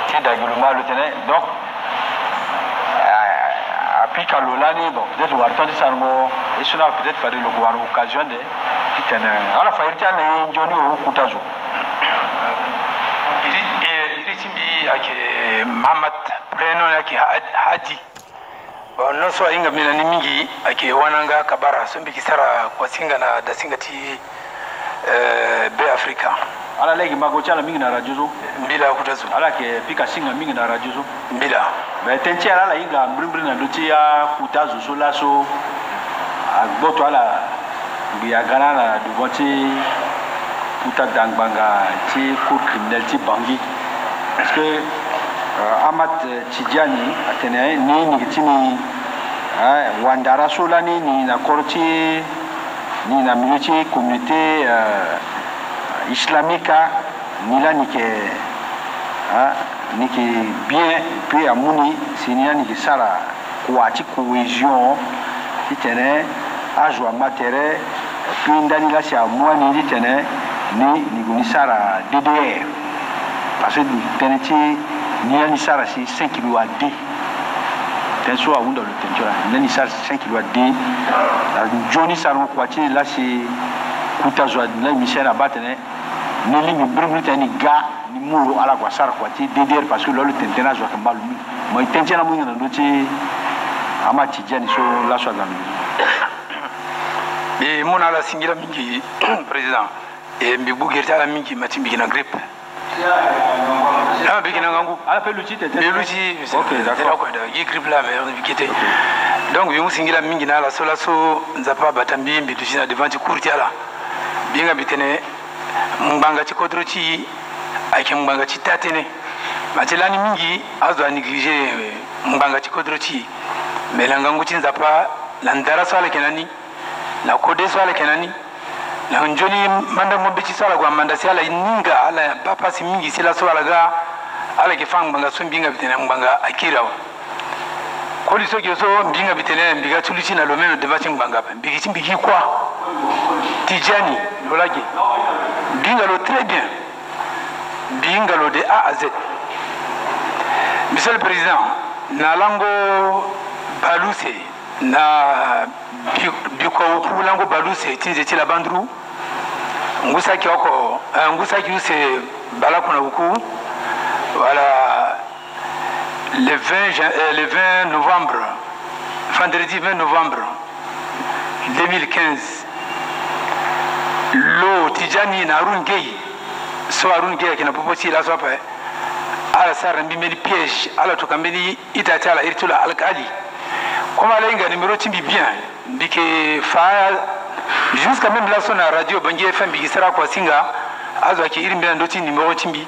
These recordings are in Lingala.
ti daguluma le tene donc puis Kalolani bon peut-être warton di sarmo et cela peut-être faire l'occasion de qui tene ala fa irta na njoni o kutazo iri timbi ake Mahamat preno yake Hadi no so inga mina ni mingi ake wananga kabara so mbiki sara kwa singa na da singa ti be Africa ala legi mago chala mingi na rajuzo mbila kutazo ala ke pika singa mingi na rajuzo mbila be tenche ala inga mbrimbri na doti ya kutazo so laso agboto ala biya gana na duboti puta dangbanga ti cour criminel ti bangi parce que Amat Tidjani atene ni ngitini wandara solani ni na korti ni na militi communauté islamique ni la nike bien puis amuni sinia ni sara kuati cohésion titene ajwa matere puis ndani la sia mwani titene ni guni sara DDR parce que teneti ni sara si 5 kilo à D tenso a unda le tentora ni sara 5 kilo à D la joni sara kwati la si kutazo na misera batene ni lingi brumri tani ga ni muro ala kwa sara kwati DDR parce que le tentena zo kambalu mo tentena mo ngana ndoti Amati Tidjani so la so dans et mon ala singira mingi président et mbibu gerta la mingi matimbi na grippe ah bikina ngangu ala pe luchi tete luchi ok d'accord il grippe là mais bikete donc bimu singira mingi na la sola so nzapa batambi mbitu china devant courti ala binga bitene mbanga chikodro chi ake mbanga chitatene matelani mingi azo négliger mbanga chikodro chi melangangu chinzapa la ndara swala kenani la kode swala kenani la njoni manda mbichi swala kwa manda siala ininga ala papa si mingi sila swala ga ala ke fang mbanga sumbinga bitene mbanga akira kodi so ke so mbinga bitene mbiga tulichi na lomeno devati mbanga pa mbigi kwa Tidjani lolaki binga lo très bien binga lo de A à Z. Monsieur le Président na lango baluse na biko kulango baluse tinje tila bandru ngusa kioko ngusa kiuse bala kuna buku voilà le 20 novembre vendredi 20 novembre 2015 lo Tidjani na Arun Gueye so Arun Gueye kina poposi la sopa ala sar mbi meli piège ala to kambeli itata ala irtula alkali comme ala inga numéro timbi bien bike fa jusqu'à même la sona radio bangi FM bi sara ko singa azo ki irimbe ndoti numéro timbi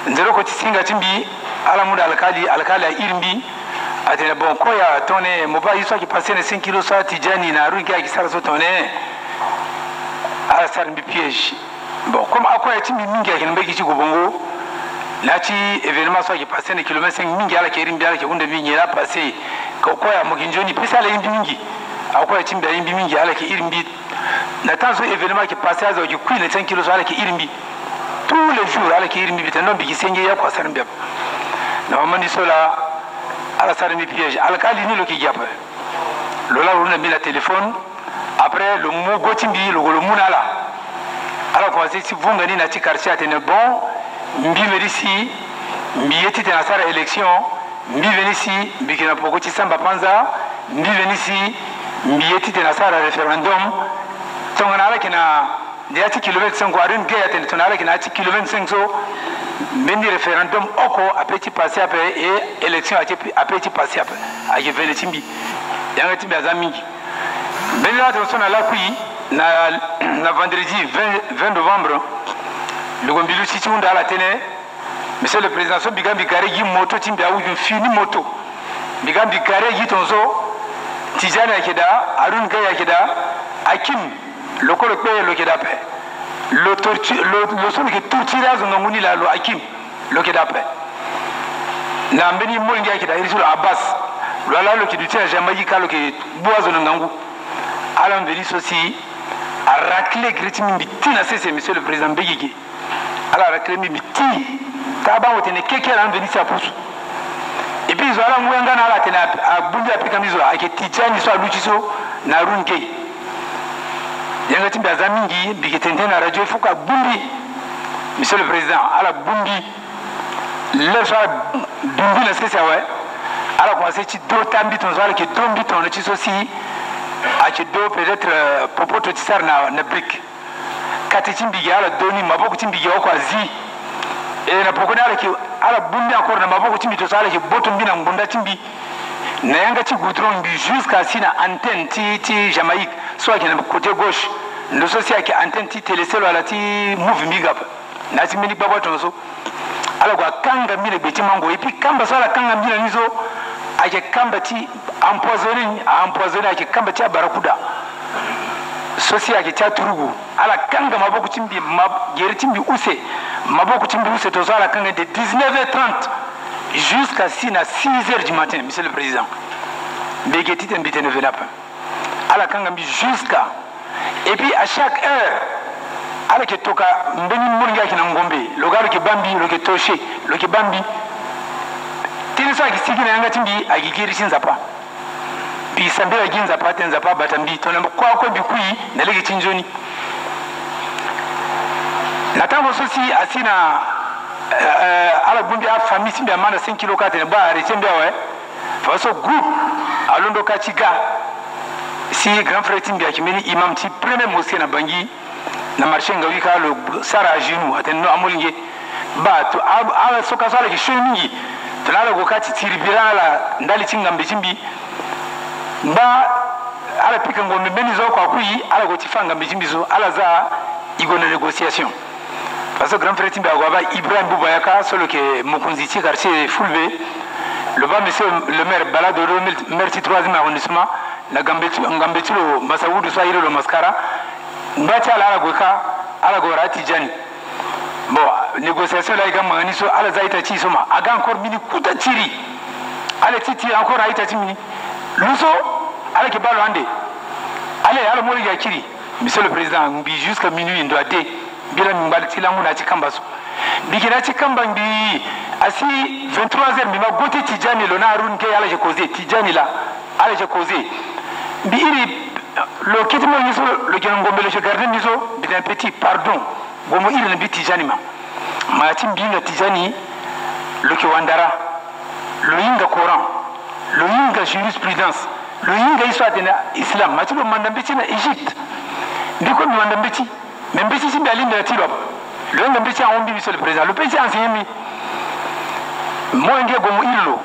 ndero ko singa timbi ala muda alkali irimbi atene bon ko ya tone mo ba yiso ki passer 5 kg so Tidjani na Arun Gueye ki sara so tone ala sar mbi piège bon comme akoya timbi mingi ya kinbe ki bongo lati événement soit qui passé 5 km mingi ala kerim biala ke unda mingi la passé ko koya mo kinjoni pesa la indi mingi akoya timbi indi mingi ala ke irimbi na tanzo événement qui passé azo ki kuile 5 km ala ke irimbi tous les jours ala ke irimbi bitano bi kisenge ya kwa sarmbe na mandi sola ala sarmi piège ala kali ni lo ki japa lola runa mi la téléphone après le mo gotimbi lo munala ala ko si vunga ni na ti quartier atene bon mbi merisi mbi yeti tena sara élection mbi venisi mbi kina poko ci samba panza mbi venisi mbi yeti tena sara référendum tongana ala kina dia ti kilomètre 5 arin ge atene tonala kina ti kilomètre 5 so mendi référendum oko apeti passer après et élection apeti passer après aje venisi mbi yanga timbi azamingi bella to sona la kui na vendredi 20 novembre le gombilu si tunda la tene monsieur le président so bigambi gare yi moto timbi a uju fini moto bigambi gare yi tonzo Tidjani akeda Arun Gueye akeda akim lokolo pe lokeda pe lo so ke tortura zo ngoni la lo akim lokeda pe na mbeni mo ngi akeda irisul Abbas lo la lo ki du tia jamaji kalo ke boazo ngangu alam veni sosi a raclé gritimi bitina c'est monsieur le président Begigi ala raclé mi biti taba wote ne keke la veni sa pusu et puis zoala mwenga na la tena a bundi apika mizo ake tijani so aluchiso na runke yanga timbe azamingi biketente na radio fuka bundi monsieur le président ala bundi le so bundi na sese ouais ala commencé ci do tambi ton zoala ke dombi ton ci sosi a ci do peut-être popoto ci sar na brique kati timbi ala doni maboko timbi ko azi e na pokona ala ki ala bundi encore na maboko timbi to sala ki boto mbina ngunda timbi na yanga ci goudron bi jusqu'à sina antenne ti Jamaïque soit qui na côté gauche ndo so sia ki antenne ti télécell ala ti move migap na ti mini babo to so ala kwa kanga mile beti mango et puis kamba sala kanga mile nizo ake kamba ti empoisonné ake kamba ti barakuda sosi ake cha turugu ala kanga maboko timbi geri timbi use maboko timbi use to ala kanga de 19h30 jusqu'à 6h du matin monsieur le président begeti tembite ne venap ala kanga mbi jusqu'à et puis à chaque heure ala ke toka mbeni muringa kina ngombe logaro ke bambi lo ke toshe lo ke bambi tinisa ki sigina yanga timbi agigiri sinzapa bi sambira ginza patenza pa batambi tona kwa ko bikui na lege tinjoni natango sosi asina ala bundi a famille simbi amana 5 kilo kate ba retembe ouais faso groupe alondo kachiga si grand frère timbi akimeni imam ti premier mosquée na bangi na marché ngawi ka lo sara jinu atenno amulinge ba to ala soka sala ki shoni tala go kati tiribirala ndali tingambe timbi ba ala pika ngombe benizo kwa kui ala gotifanga mbijimbizo ala za igone négociation parce que grand frère timba agwaba Ibrahim Boubayaka solo ke mokunzi ti quartier Fulbe le ba monsieur le maire balado maire 3e arrondissement na ngambetilo Masaoudou Swahili lo Mascara mbati ala goka ala gorati jani bon négociation la igama niso ala zaita ti soma aga encore mini kuta tiri ala titi encore aita ti mini luso ala ke balo ande ale ala mori ya kiri monsieur le président mbi jusqu'à minuit ndo ade bila mbali tilangu na chikambaso bikina chikamba mbi asi 23h mima gote tijani lo na arun ke ala je causer tijani la ala je causer bi iri lo kitimo niso lo ngombe le garden niso bi un petit pardon gomo iri na bi tijani ma timbinga tijani lo ke wandara lo yinga Coran lo yinga jurisprudence lo yinga iswa tena islam matulo mandambichi na Egypte ndiko mi mandambichi membichi simbi alinda tilo lo yinga mbichi aombi monsieur le président le petit enseignant mo nge gomo illo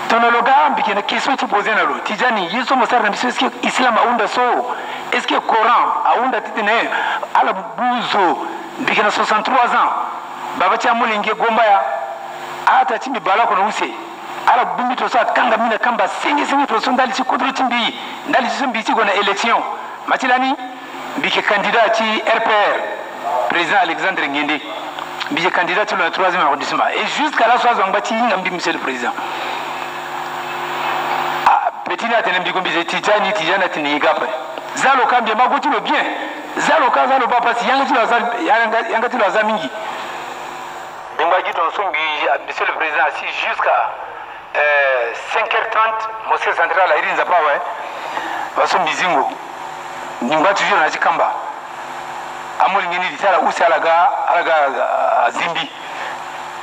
tonologa mbiki na question ti poser na lo tijani yeso mosar na monsieur est-ce que islam aunda so est-ce que Coran aunda titene ala buzo mbiki na 63 ans baba cha mulinge gomba ya ata timbi bala ko no use ala bumbi to sa kanga mina kamba singi to sondali ci kodro timbi ndali ci sombi ci gona élection matilani bike candidat ci RPR président Alexandre Ngende bike candidat ci le 3e arrondissement et jusqu'à la soirée ngati ngambi monsieur le président petina tene mbi gombi tijani tene igapa zalo kambia magoti lo bien zalo kaza lo papa si yanga ti lo zamingi ngbaji to sombi monsieur le président si jusqu'à 5h30 mosquée centrale irinza pawa baso mizingo nyumba toujours na chikamba amuli ngini ditara usi alaga zimbi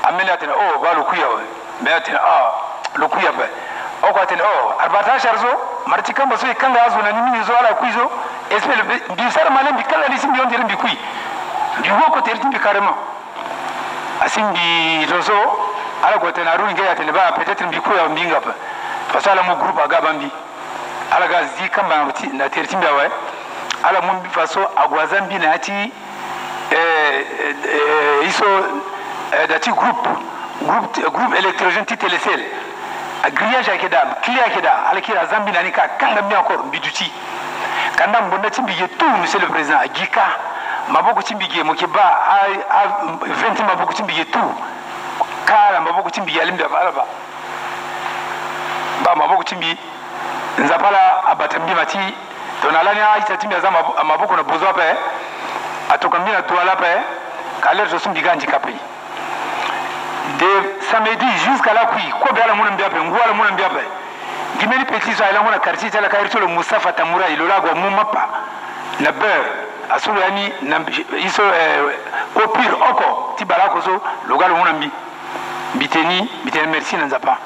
amela tena oh ba lokuya we me tena lokuya ba o ko tena arbata sharzo marti kamba so ikanga azu na nimi zo ala kuizo espele bi sar malen bi kala ni simbi on dire bi kui bi woko terti bi carrément asimbi zozo ala ko tena runge ya tena ba peut-être bi kuya mbinga pa parce que ala mo groupe aga bambi ala ga zi kamba na terti mbi wa ala mun bi faso agwazambi na ati iso dati groupe électrogène ti télécell grillage akeda clé akeda ala kira zambi na nika kanga mi encore biduti kanda mbonda timbi yetu monsieur le président agika maboko timbi ge mokiba a 20 maboko timbi yetu kala maboko timbi yalimbe balaba ba maboko timbi nzapala abatambi mati tonalani aita timbi azama maboko na bozo pa atokambi na toala pa kaler so sumbi ganji kapi de samedi jusqu'à la cuit ko be ala mun mbiape ngwala mun mbiape gimeli petit so ala ngona quartier tala kairito le Mustafa Tamura ilola go mu mapa na beurre asulu yani na iso au pire oko tibala ko so logalo mun mbi biteni merci nanzapa.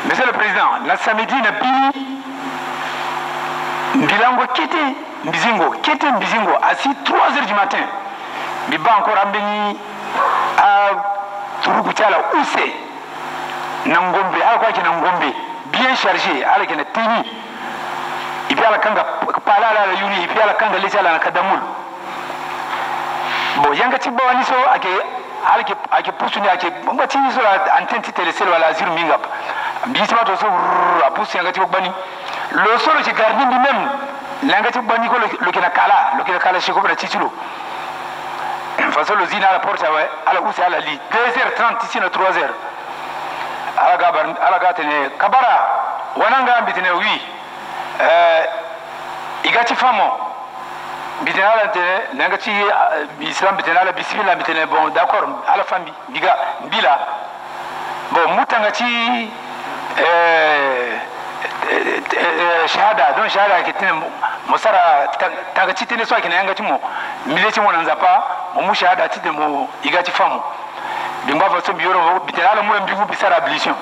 Monsieur le Président, la samedi na bini mbilango kete mbizingo assis 3h du matin biba encore ambeni a turuku tala use na ngombe ala kwa kina ngombe bien chargé ala kina tini ipi ala kanga pala la yuni ipi ala kanga lisa la kadamul bo yanga tibo aniso ake pusuni ake mbati so la antenne télécell wala azir mingap bisma to so apusi yanga tibo bani lo solo ci gardi bi même langa tibo bani ko lo kina kala shiko bra titulo façon le zina la porte ouais ala usi ala li 2h30 ici na 3h ala gatene kabara wananga bitene wi igati famo bitene ala tene langa ci islam bitene ala bismillah bitene bon d'accord ala famille biga bila bon mutanga ci shahada don shahada kitene musara tanga ci tene so akina yanga ci mo mileti mo nanzapa mo shahada ci de mo igati famo bimba fa so biyoro bitene ala mo mbi bisara ablution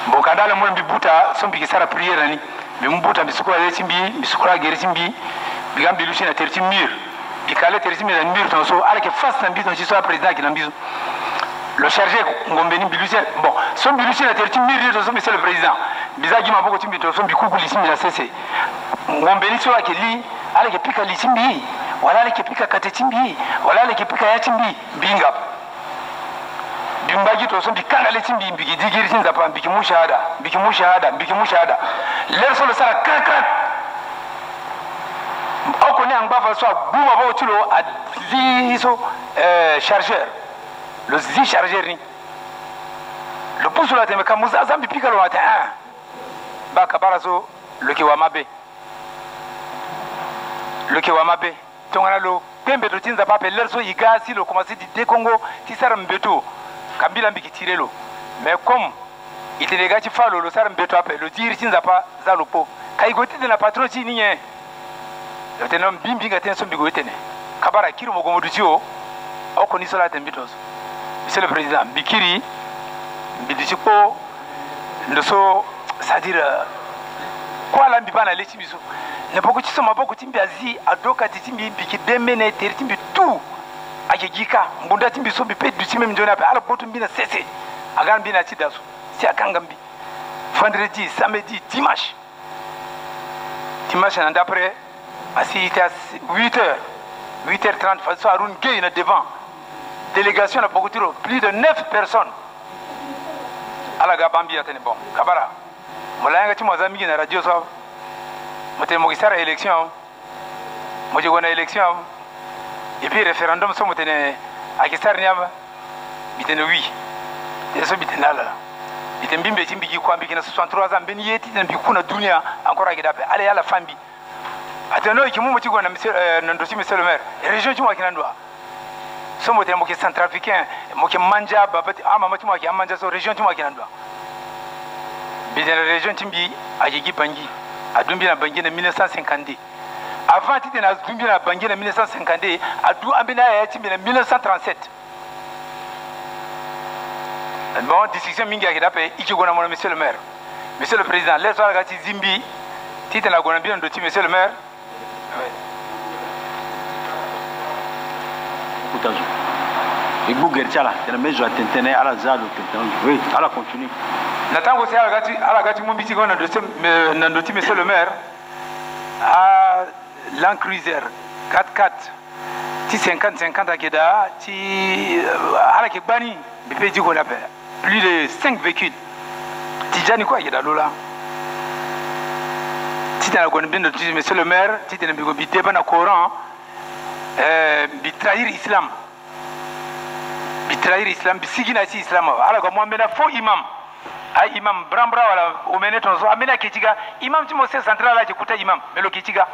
bon kadala mo mbi buta so mbi kisara prière ni bimbuta bisukura yetimbi bisukura geritimbi bigambi lushina terti mir bikale terti mir na mir tonso ala ke face na biton ci so président ki na biso le chargé ngombeni bilusia bon so bilusia terti mir to so monsieur le président bizaji maboko timbi to so bikuku lisimbi na sese ngombeni so akeli ala ke pika lisimbi wala ala ke pika katetimbi wala ala ke pika yatimbi binga bimbaji to so bikanga letimbi bigi digiri tinza pa biki mushahada ler so le sara kakak okoni angba fa so buma ba otulo a ziso chargeur le zi chargeur ni le pousse la teme kamuza zambi pika lo ata ba kabara so le kiwamabe tongana lo pembe to tinza pa pe ler so igasi lo commencer di Congo ti sara mbeto kambila mbiki tirelo mais comme itenega ci falo lo sara mbeto ape lo tiri tinza pa za lo po kai goti de na patron ci niye lo tenom bimbi ga ten so mbigo etene kabara kiro mo gomodu ci o ko ni sola tembitos monsieur le président bikiri mbidi ko ndo so c'est-à-dire quoi la mbibana leti biso ne poko ci so maboko timbi azi adoka timbi biki demene tertimbi tout akegika mbunda timbi so bi pedu timbi mjona pa ala botu mbina sese agan bina ci dasu si akanga mbi vendredi samedi dimanche and après assis à 8h30 face à Arun Gueye devant délégation na Bogotiro plus de 9 personnes ala gabambi atene bon kabara molanga ci mozambique na radio so mote mo gisara élection mo jogona élection et puis référendum so motene akisar nyaba bitene oui et so bitene ala bitene bimbe ci mbigi ko mbigi na 63 ans ben yeti den bi kuna dunia encore akidape ala yala fambi ateno ki mu ci gona monsieur nandosi monsieur le maire région ci mo kinandwa so mo temo ke centrafricain mo ke manja babati ama mati mo ke manja so région ci mo kinandwa bitene région ci mbi ajigi bangi adumbi na bangi na 1950 avant tite na adumbi na bangi na 1950 adu ambina ya ci na 1937 bon décision mingi akida pe ikigona mo monsieur le maire monsieur le président les soir gati zimbi tite na gona bien ndoti monsieur le maire Kutazo ibu gerchala tena mezo atentene ala zalo tentene oui ala continue natango se ala gati mo biti gona ndoti monsieur le maire à Land Cruiser 4x4 ti 50 akida ti ala ke bani bi pe digo na pe plus de 5 véhicules tijani quoi akida lola titana ko bindo ti monsieur le maire titana bi ko bi debana Coran bi trahir islam bi sigina ci islam ala ko mo mena fo imam ay imam brambra wala o meneton so amena kitiga imam ti mo se central la ci kuta imam melo kitiga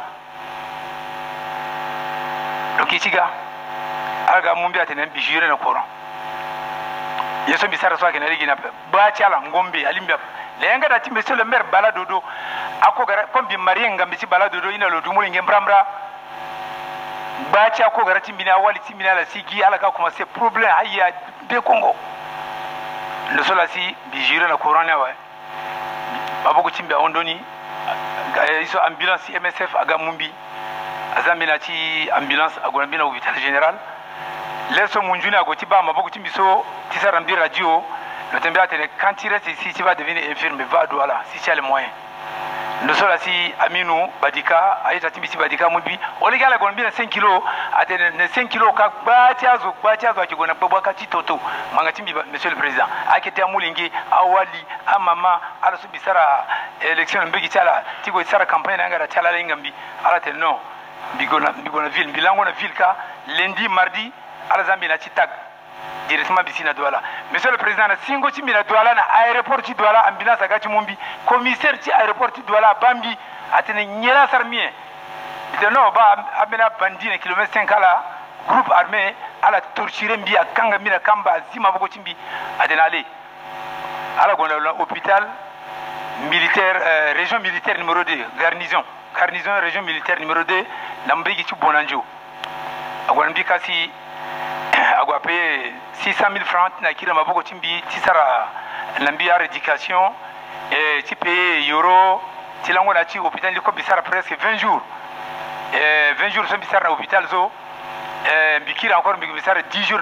ala ga mo mbiate nen bi jure na Coran yeso bisara so akena rigina ba chala ngombe alimba lenga da timbe so le mer bala dodo ako gara kombi marienga mbisi bala dodo ina lo dumuli ngembramra ba cha ko gara timbina wali timbina la sigi ala ka kuma c'est problème haya de Congo ndo so la si bijira na corona wa baboko timbe ondoni iso ambulance MSF aga mumbi azamina ci ambulance agona bina hôpital général leso munjuni agoti ba maboko timbiso tisarambi radio le tembe atene quand il reste ici tu vas devenir infirme va douala si tu as les moyens ndo so la si aminu badika ayita timbisi badika mumbi oligala gona bina 5 kg atene ne 5 kg ka batiazo akigona babaka titoto manga timbi monsieur le président akete amulingi awali amama ala su bisara élection mbegi tala tigo tsara campagne ngara tala lengambi ala te non bigona ville bilango na ville ka lundi mardi ala zambi na titag directement bisina douala monsieur le président na singo timbi na douala na aéroport ti douala ambulance agati mumbi commissaire ti aéroport ti douala bambi atene nyela sarmie de no ba abena bandine kilomètre 5 ala groupe armé ala torturer mbi akanga mina kamba zima boko timbi atene ale ala gona hôpital militaire région militaire numéro 2 garnison région militaire numéro 2 lambigi ci bonanjo agona mbi kasi agwa paye 600 000 francs na kira maboko timbi tisara lambi à éducation et tu paye euro tilango na ci hôpital liko bisara presque 20 jours 20 jours so bisara na hôpital zo bikira encore bisara 10 jours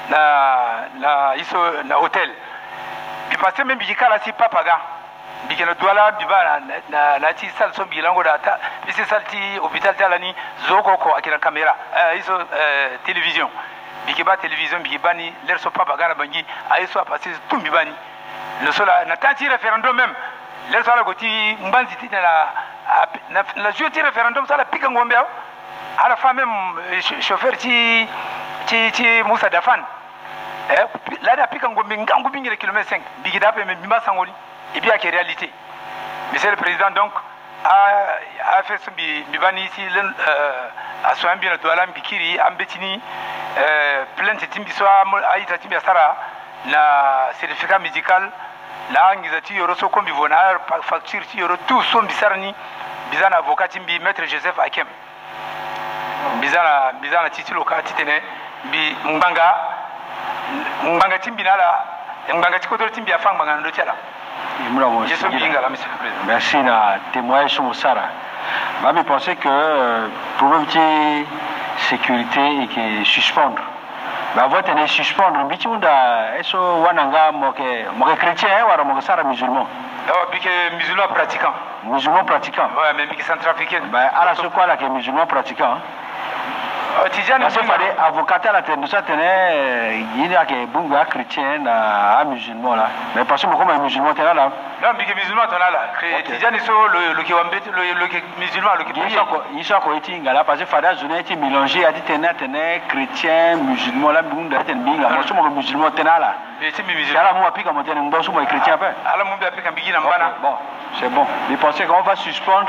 na iso na hôtel bi passé même bikala si papaga bikena douala biba na ti sal so bilango da ta bisi salti hôpital talani zoko ko akira caméra iso télévision bikiba télévision bikibani l'air so papa gara bangi aiso a passé tout bibani le sola na tanti référendum même l'air so la goti mbanzi ti na joti référendum ça la pika ngombe à la fin même chauffeur ti Moussa Dafan là da pika ngombe ngangu bingire kilomètre 5 bigida pe même bimba sangoli et bien que réalité monsieur le président donc a fait son bibani ici a soin bien de la bikiri ambetini plainte timbi so aita timbi sara la certificat médical la ngizati yoro so kombi vona facture ti yoro tout son bisarni bizana avocat timbi maître Joseph Akem bizana titi loka titene bi mbanga timbi nala mbanga tikoto timbi afang mbanga ndo tiala. Merci na témoignage sur Moussara. Je pense que le problème de sécurité est que suspendre. Votre est suspendre. Est-ce que vous avez chrétien ou vous avez musulman? Musulman pratiquant. Musulman pratiquant? Oui, mais qui sont trafiqués. Alors, c'est quoi là que musulman pratiquant? Parce qu'il fallait avocat à la tête, nous avons il y a des bons chrétiens à musulmans là. Mais parce que comme un musulman est là. Non, mais les musulmans sont là. Chrétiens ils sont le qui musulman le qui prier. Ils sont quoi ils là parce que fallait journée été mélangé à dit tenait chrétien musulman là bon d'être bien là. Moi je suis musulman tenant là. Mais c'est musulman. Alors moi puis comme tenant bon je suis chrétien pas. Alors moi puis comme bigi na mbana. Bon, c'est bon. Mais pensez qu'on va suspendre.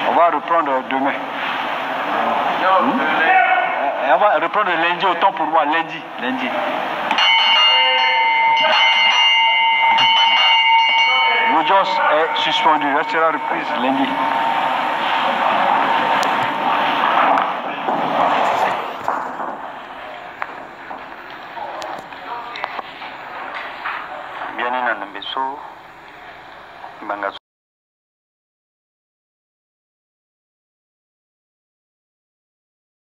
On va reprendre demain. On va reprendre lundi, autant pour moi, lundi. L'audience est suspendue, elle sera reprise lundi. Bienina Nambeso, Bangazo.